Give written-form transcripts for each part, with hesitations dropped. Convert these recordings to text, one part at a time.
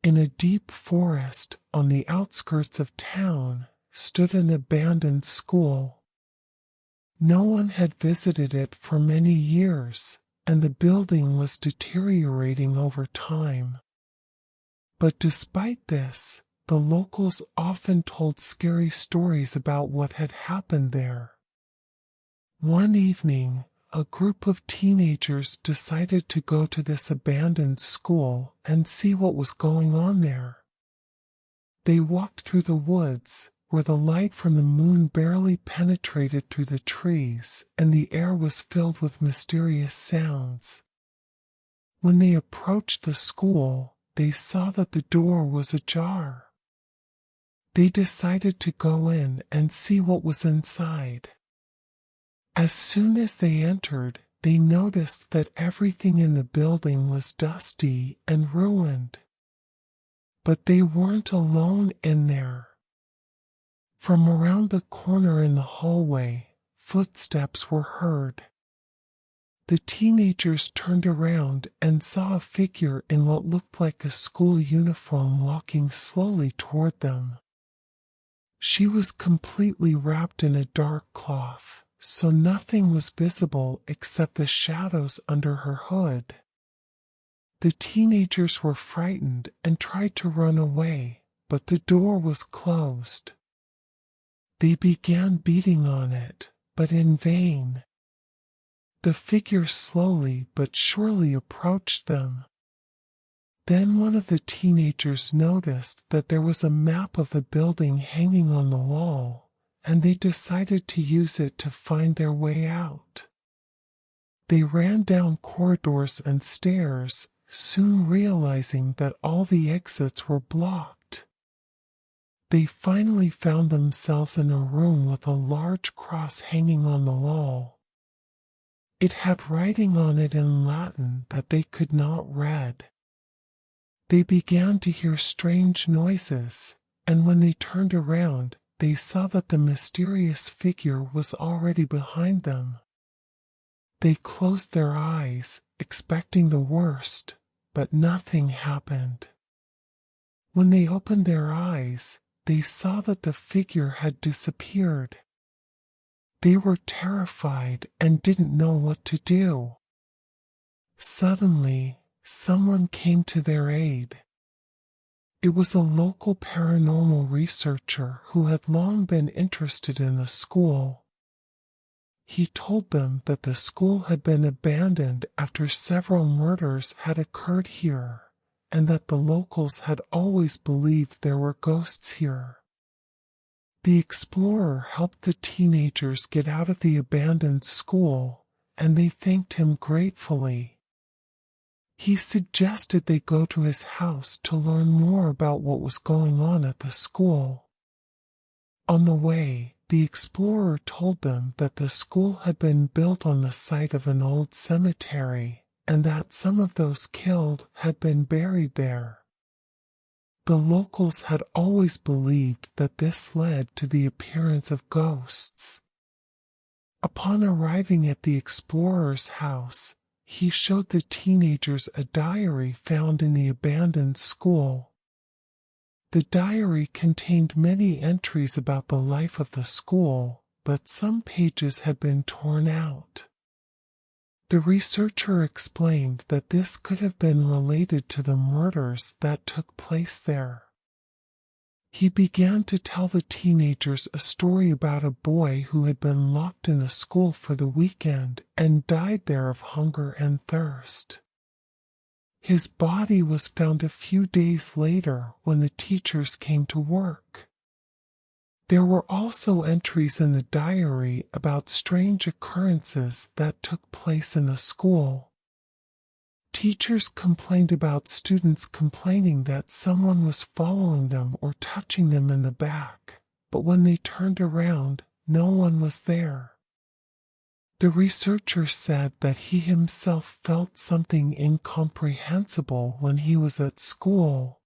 In a deep forest on the outskirts of town stood an abandoned school. No one had visited it for many years, and the building was deteriorating over time. But despite this, the locals often told scary stories about what had happened there. One evening, a group of teenagers decided to go to this abandoned school and see what was going on there. They walked through the woods, where the light from the moon barely penetrated through the trees, and the air was filled with mysterious sounds. When they approached the school, they saw that the door was ajar. They decided to go in and see what was inside. As soon as they entered, they noticed that everything in the building was dusty and ruined. But they weren't alone in there. From around the corner in the hallway, footsteps were heard. The teenagers turned around and saw a figure in what looked like a school uniform walking slowly toward them. She was completely wrapped in a dark cloth, so nothing was visible except the shadows under her hood. The teenagers were frightened and tried to run away, but the door was closed. They began beating on it, but in vain. The figure slowly but surely approached them. Then one of the teenagers noticed that there was a map of the building hanging on the wall, and they decided to use it to find their way out. They ran down corridors and stairs, soon realizing that all the exits were blocked. They finally found themselves in a room with a large cross hanging on the wall. It had writing on it in Latin that they could not read. They began to hear strange noises, and when they turned around, they saw that the mysterious figure was already behind them. They closed their eyes, expecting the worst, but nothing happened. When they opened their eyes, they saw that the figure had disappeared. They were terrified and didn't know what to do. Suddenly, someone came to their aid. It was a local paranormal researcher who had long been interested in the school. He told them that the school had been abandoned after several murders had occurred here, and that the locals had always believed there were ghosts here. The explorer helped the teenagers get out of the abandoned school, and they thanked him gratefully. He suggested they go to his house to learn more about what was going on at the school. On the way, the explorer told them that the school had been built on the site of an old cemetery, and that some of those killed had been buried there. The locals had always believed that this led to the appearance of ghosts. Upon arriving at the explorer's house, he showed the teenagers a diary found in the abandoned school. The diary contained many entries about the life of the school, but some pages had been torn out. The researcher explained that this could have been related to the murders that took place there. He began to tell the teenagers a story about a boy who had been locked in the school for the weekend and died there of hunger and thirst. His body was found a few days later when the teachers came to work. There were also entries in the diary about strange occurrences that took place in the school. Teachers complained about students complaining that someone was following them or touching them in the back, but when they turned around, no one was there. The researcher said that he himself felt something incomprehensible when he was at school.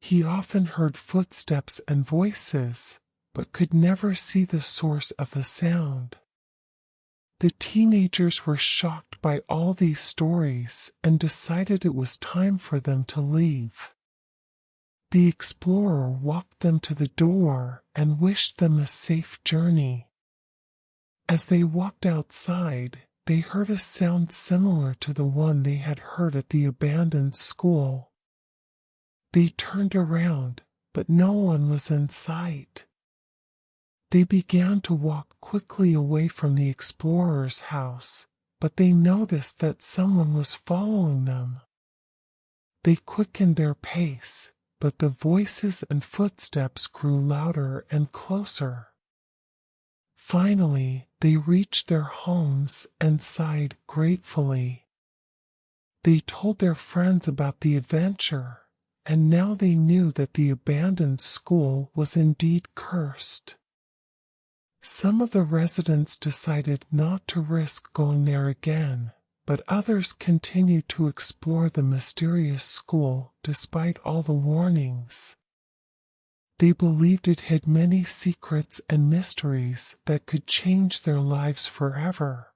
He often heard footsteps and voices, but could never see the source of the sound. The teenagers were shocked by all these stories and decided it was time for them to leave. The explorer walked them to the door and wished them a safe journey. As they walked outside, they heard a sound similar to the one they had heard at the abandoned school. They turned around, but no one was in sight. They began to walk quickly away from the explorer's house, but they noticed that someone was following them. They quickened their pace, but the voices and footsteps grew louder and closer. Finally, they reached their homes and sighed gratefully. They told their friends about the adventure, and now they knew that the abandoned school was indeed cursed. Some of the residents decided not to risk going there again, but others continued to explore the mysterious school despite all the warnings. They believed it had many secrets and mysteries that could change their lives forever.